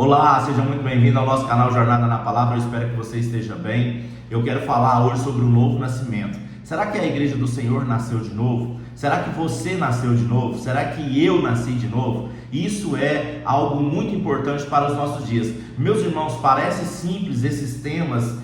Olá, seja muito bem-vindo ao nosso canal Jornada na Palavra. Eu espero que você esteja bem. Eu quero falar hoje sobre o novo nascimento. Será que a igreja do Senhor nasceu de novo? Será que você nasceu de novo? Será que eu nasci de novo? Isso é algo muito importante para os nossos dias. Meus irmãos, parece simples esses temas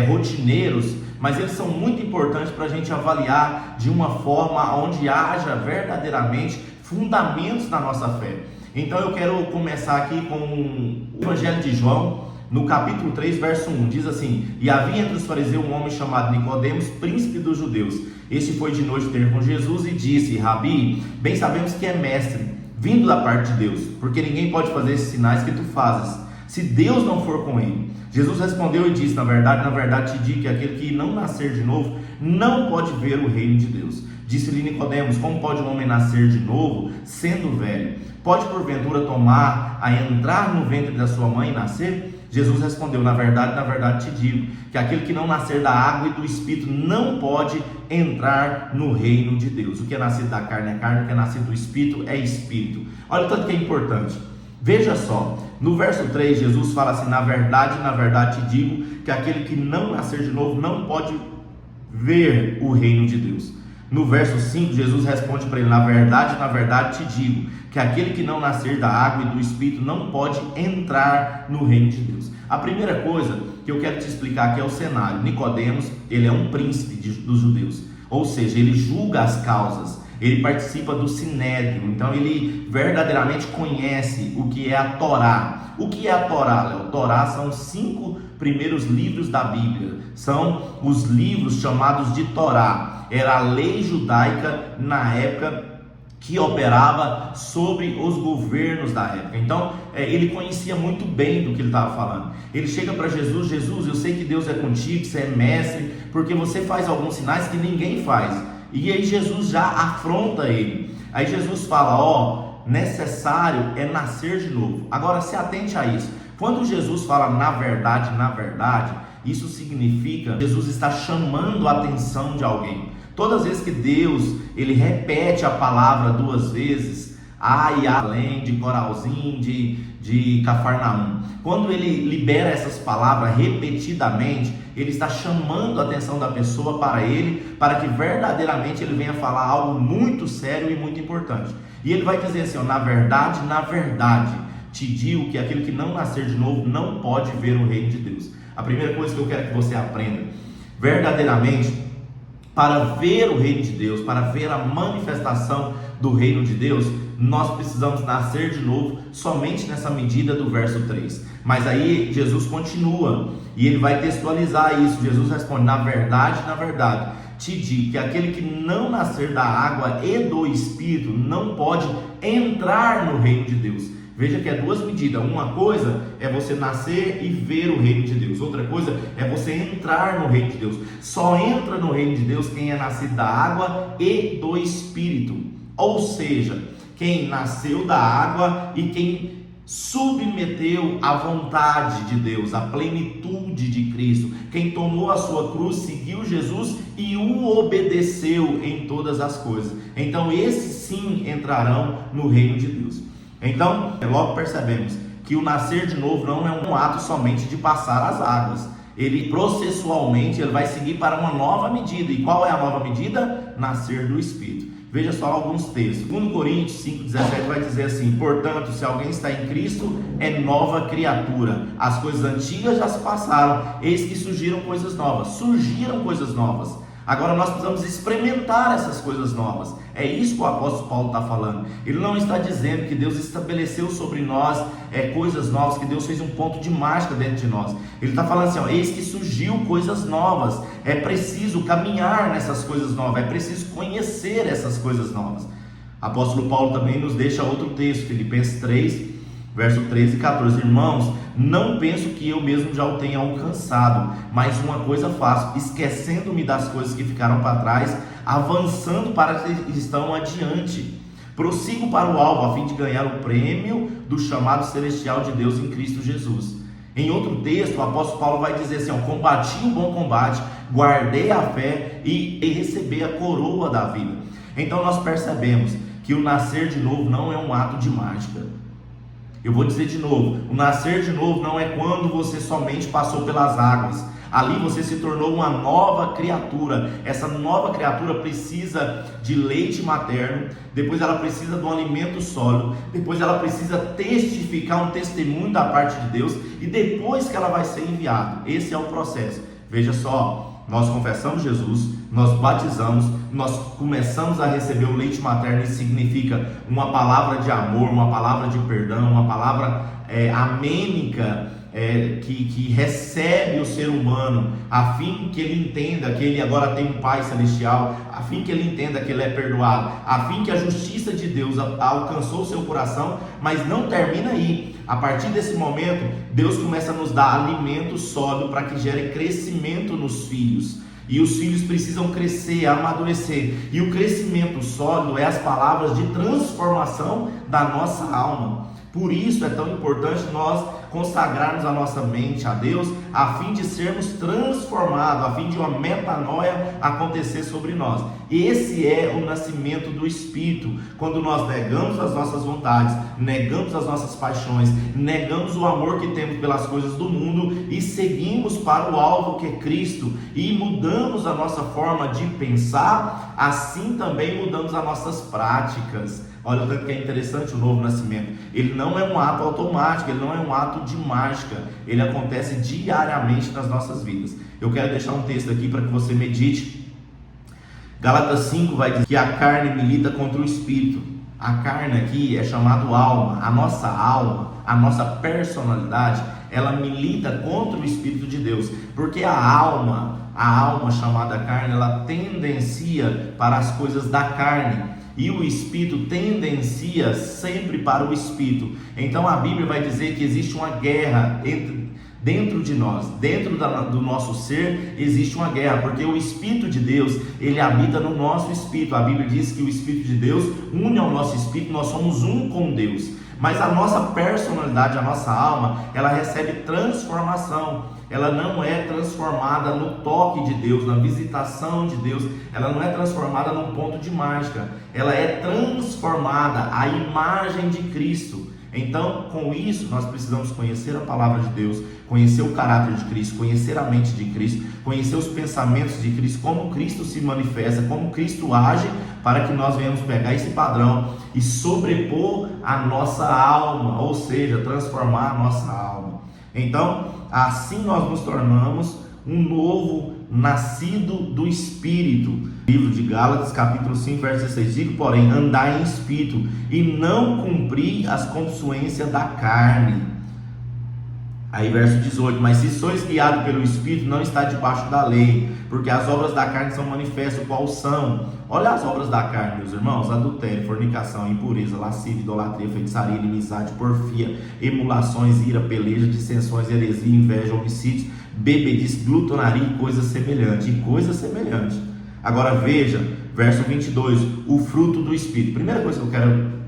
rotineiros, mas eles são muito importantes para a gente avaliar de uma forma onde haja verdadeiramente fundamentos na nossa fé. Então eu quero começar aqui com o Evangelho de João, no capítulo 3, verso 1, diz assim: E havia entre os fariseus um homem chamado Nicodemos, príncipe dos judeus. Este foi de noite ter com Jesus e disse: Rabi, bem sabemos que é mestre, vindo da parte de Deus, porque ninguém pode fazer esses sinais que tu fazes, se Deus não for com ele. Jesus respondeu e disse: na verdade te digo que aquele que não nascer de novo, não pode ver o reino de Deus. Disse-lhe Nicodemos: como pode um homem nascer de novo, sendo velho? Pode porventura tomar a entrar no ventre da sua mãe e nascer? Jesus respondeu: na verdade te digo, que aquele que não nascer da água e do Espírito não pode entrar no reino de Deus. O que é nascido da carne é carne, o que é nascido do Espírito é Espírito. Olha o tanto que é importante. Veja só, no verso 3, Jesus fala assim: na verdade te digo, que aquele que não nascer de novo não pode ver o reino de Deus. No verso 5, Jesus responde para ele: na verdade te digo, que aquele que não nascer da água e do Espírito não pode entrar no reino de Deus. A primeira coisa que eu quero te explicar aqui é o cenário. Nicodemos, ele é um príncipe dos judeus, ou seja, ele julga as causas, ele participa do Sinédrio, então ele verdadeiramente conhece o que é a Torá. O que é a Torá, Léo? Torá são os 5 primeiros livros da Bíblia, são os livros chamados de Torá. Era a lei judaica na época que operava sobre os governos da época. Então ele conhecia muito bem do que ele estava falando. Ele chega para Jesus: Jesus, eu sei que Deus é contigo, que você é mestre, porque você faz alguns sinais que ninguém faz. E aí Jesus já afronta ele. Aí Jesus fala: necessário é nascer de novo. Agora se atente a isso. Quando Jesus fala na verdade, isso significa que Jesus está chamando a atenção de alguém. Todas as vezes que Deus ele repete a palavra 2 vezes, além de Coralzinho, de Cafarnaum, quando ele libera essas palavras repetidamente, ele está chamando a atenção da pessoa para ele, para que verdadeiramente ele venha falar algo muito sério e muito importante. E ele vai dizer assim: na verdade te digo que aquele que não nascer de novo não pode ver o reino de Deus. A primeira coisa que eu quero que você aprenda, verdadeiramente, para ver o reino de Deus, para ver a manifestação do reino de Deus, nós precisamos nascer de novo somente nessa medida do verso 3. Mas aí Jesus continua e ele vai textualizar isso. Jesus responde: na verdade te digo que aquele que não nascer da água e do Espírito não pode entrar no reino de Deus. Veja que é 2 medidas. Uma coisa é você nascer e ver o reino de Deus. Outra coisa é você entrar no reino de Deus. Só entra no reino de Deus quem é nascido da água e do Espírito. Ou seja, quem nasceu da água e quem submeteu à vontade de Deus, à plenitude de Cristo. Quem tomou a sua cruz, seguiu Jesus e o obedeceu em todas as coisas. Então esses sim entrarão no reino de Deus. Então, logo percebemos que o nascer de novo não é um ato somente de passar as águas. Ele processualmente ele vai seguir para uma nova medida. E qual é a nova medida? Nascer do Espírito. Veja só alguns textos. 2 Coríntios 5,17 vai dizer assim: portanto, se alguém está em Cristo, é nova criatura. As coisas antigas já se passaram, eis que surgiram coisas novas. Surgiram coisas novas. Agora nós precisamos experimentar essas coisas novas. É isso que o apóstolo Paulo está falando. Ele não está dizendo que Deus estabeleceu sobre nós coisas novas, que Deus fez um ponto de mágica dentro de nós. Ele está falando assim: eis que surgiu coisas novas. É preciso caminhar nessas coisas novas, é preciso conhecer essas coisas novas. Apóstolo Paulo também nos deixa outro texto, Filipenses 3, verso 13 e 14. Irmãos, não penso que eu mesmo já o tenha alcançado, mas uma coisa faço, esquecendo-me das coisas que ficaram para trás, avançando para as que estão adiante. Prossigo para o alvo, a fim de ganhar o prêmio do chamado celestial de Deus em Cristo Jesus. Em outro texto, o apóstolo Paulo vai dizer assim: combati o bom combate, guardei a fé e recebi a coroa da vida. Então nós percebemos que o nascer de novo não é um ato de mágica. Eu vou dizer de novo, o nascer de novo não é quando você somente passou pelas águas. Ali você se tornou uma nova criatura. Essa nova criatura precisa de leite materno, depois ela precisa de um alimento sólido, depois ela precisa testificar um testemunho da parte de Deus, e depois que ela vai ser enviada. Esse é o processo. Veja só, nós confessamos Jesus, nós batizamos, nós começamos a receber o leite materno. Isso significa uma palavra de amor, uma palavra de perdão, uma palavra amênica, que recebe o ser humano, a fim que ele entenda que ele agora tem um Pai Celestial, a fim que ele entenda que ele é perdoado, a fim que a justiça de Deus alcançou o seu coração. Mas não termina aí. A partir desse momento, Deus começa a nos dar alimento sólido para que gere crescimento nos filhos. E os filhos precisam crescer, amadurecer. E o crescimento sólido é as palavras de transformação da nossa alma. Por isso é tão importante nós consagrarmos a nossa mente a Deus, a fim de sermos transformados, a fim de uma metanoia acontecer sobre nós. Esse é o nascimento do Espírito, quando nós negamos as nossas vontades, negamos as nossas paixões, negamos o amor que temos pelas coisas do mundo e seguimos para o alvo que é Cristo, e mudamos a nossa forma de pensar, assim também mudamos as nossas práticas. Olha o tanto que é interessante o novo nascimento. Ele não é um ato automático, ele não é um ato de mágica, ele acontece diariamente nas nossas vidas. Eu quero deixar um texto aqui para que você medite. Gálatas 5 vai dizer que a carne milita contra o espírito. A carne aqui é chamado alma. A nossa personalidade, ela milita contra o Espírito de Deus, porque a alma chamada carne, ela tendencia para as coisas da carne, e o Espírito tendencia sempre para o Espírito. Então a Bíblia vai dizer que existe uma guerra dentro de nós, dentro do nosso ser existe uma guerra, porque o Espírito de Deus, ele habita no nosso espírito. A Bíblia diz que o Espírito de Deus une ao nosso espírito, nós somos um com Deus. Mas a nossa personalidade, a nossa alma, ela recebe transformação. Ela não é transformada no toque de Deus, na visitação de Deus. Ela não é transformada num ponto de mágica. Ela é transformada à imagem de Cristo. Então, com isso, nós precisamos conhecer a palavra de Deus, conhecer o caráter de Cristo, conhecer a mente de Cristo, conhecer os pensamentos de Cristo, como Cristo se manifesta, como Cristo age, para que nós venhamos pegar esse padrão e sobrepor a nossa alma, ou seja, transformar a nossa alma. Então, assim nós nos tornamos um novo nascido do Espírito. Livro de Gálatas, capítulo 5, verso 16. Digo, porém, andai em Espírito, e não cumprir as consuências da carne. Aí verso 18, mas se sois guiados pelo Espírito, não está debaixo da lei, porque as obras da carne são manifestas, qual são? Olha as obras da carne, meus irmãos: adultério, fornicação, impureza, lascívia, idolatria, feitiçaria, inimizade, porfia, emulações, ira, peleja, dissensões, heresia, inveja, homicídios, bebedice, glutonaria e coisas semelhantes. Agora veja, verso 22, o fruto do Espírito. Primeira coisa que eu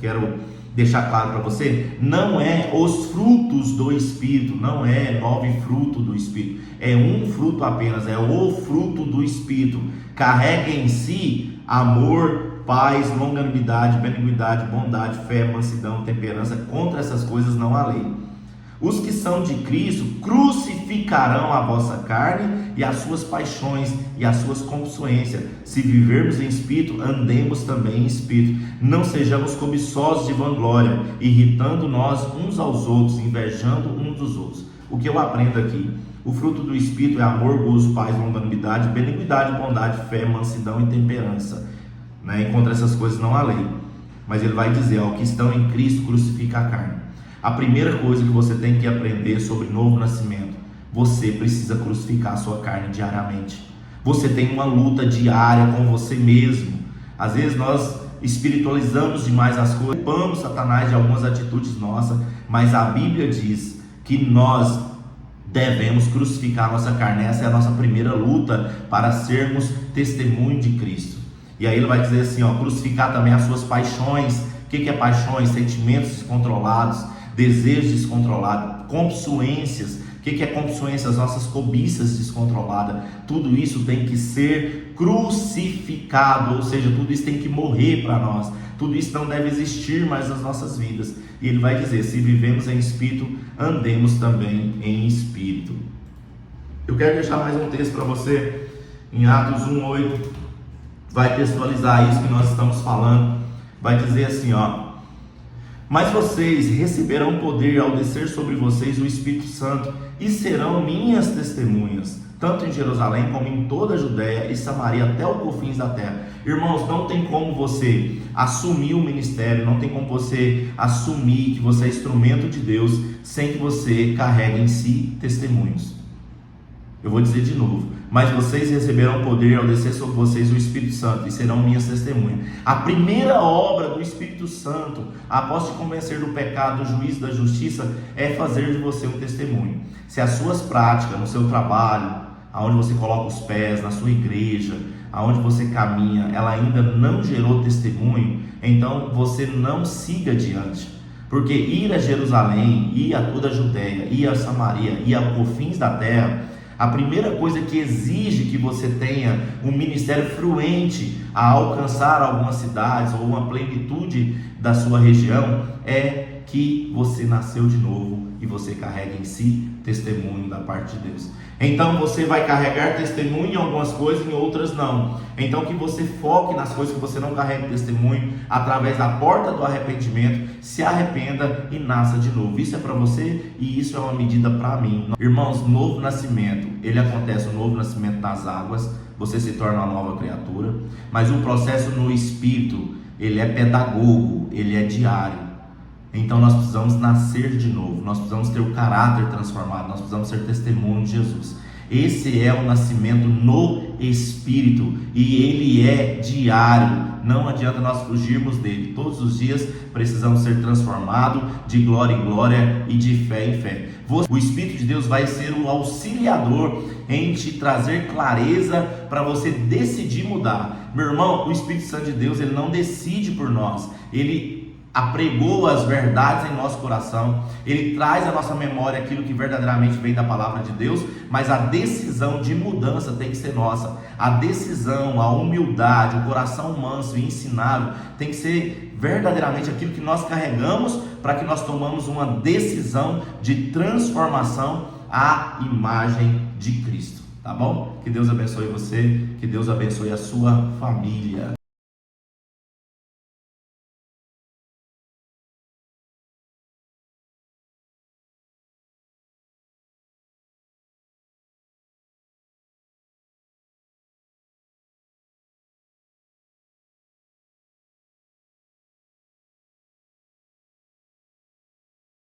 quero deixar claro para você, não é os frutos do Espírito, não é 9 frutos do Espírito, é um fruto apenas, é o fruto do Espírito. Carrega em si amor, paz, longanimidade, benignidade, bondade, fé, mansidão, temperança. Contra essas coisas não há lei. Os que são de Cristo crucificarão a vossa carne e as suas paixões e as suas concupiscências. Se vivermos em Espírito, andemos também em Espírito. Não sejamos cobiçosos de vanglória, irritando nós uns aos outros, invejando uns dos outros. O que eu aprendo aqui? O fruto do Espírito é amor, gozo, paz, longanimidade, benignidade, bondade, fé, mansidão e temperança. E contra essas coisas não há lei. Mas ele vai dizer, ó, que estão em Cristo, crucifica a carne. A primeira coisa que você tem que aprender sobre novo nascimento: você precisa crucificar a sua carne diariamente. Você tem uma luta diária com você mesmo. Às vezes nós espiritualizamos demais as coisas, culpamos Satanás de algumas atitudes nossas, mas a Bíblia diz que nós devemos crucificar a nossa carne. Essa é a nossa primeira luta para sermos testemunho de Cristo. E aí ele vai dizer assim, ó, crucificar também as suas paixões. O que é paixões? Sentimentos descontrolados, desejos descontrolados. compsuências. O que é compsuência? As nossas cobiças descontroladas. Tudo isso tem que ser crucificado, ou seja, tudo isso tem que morrer para nós. Tudo isso não deve existir mais nas nossas vidas. E ele vai dizer: se vivemos em espírito, andemos também em espírito. Eu quero deixar mais um texto para você, em Atos 1:8, vai textualizar isso que nós estamos falando. Vai dizer assim, ó: mas vocês receberão poder ao descer sobre vocês o Espírito Santo, e serão minhas testemunhas, tanto em Jerusalém como em toda a Judéia e Samaria, até os confins da terra. Irmãos, não tem como você assumir o ministério, não tem como você assumir que você é instrumento de Deus, sem que você carregue em si testemunhos. Eu vou dizer de novo: mas vocês receberão poder ao descer sobre vocês o Espírito Santo, e serão minhas testemunhas. A primeira obra do Espírito Santo, após te convencer do pecado, do juízo, da justiça, é fazer de você um testemunho. Se as suas práticas, no seu trabalho, aonde você coloca os pés, na sua igreja, aonde você caminha, ela ainda não gerou testemunho, então você não siga adiante. Porque ir a Jerusalém, ir a toda a Judéia, ir a Samaria, ir a confins da terra, a primeira coisa que exige que você tenha um ministério fluente a alcançar algumas cidades ou uma plenitude da sua região é que você nasceu de novo e você carrega em si testemunho da parte de Deus. Então você vai carregar testemunho em algumas coisas, em outras não. Então que você foque nas coisas que você não carrega testemunho, através da porta do arrependimento, se arrependa e nasça de novo. Isso é para você e isso é uma medida para mim. Irmãos, novo nascimento, ele acontece, o novo nascimento nas águas, você se torna uma nova criatura, mas o processo no Espírito, ele é pedagogo, ele é diário. Então nós precisamos nascer de novo, nós precisamos ter o caráter transformado, nós precisamos ser testemunho de Jesus. Esse é o nascimento no Espírito e ele é diário, não adianta nós fugirmos dele. Todos os dias precisamos ser transformados de glória em glória e de fé em fé. O Espírito de Deus vai ser o auxiliador em te trazer clareza para você decidir mudar. Meu irmão, o Espírito Santo de Deus, ele não decide por nós, ele apregou as verdades em nosso coração, ele traz à nossa memória aquilo que verdadeiramente vem da palavra de Deus, mas a decisão de mudança tem que ser nossa. A decisão, a humildade, o coração manso e ensinável tem que ser verdadeiramente aquilo que nós carregamos, para que nós tomamos uma decisão de transformação à imagem de Cristo, tá bom? Que Deus abençoe você, que Deus abençoe a sua família.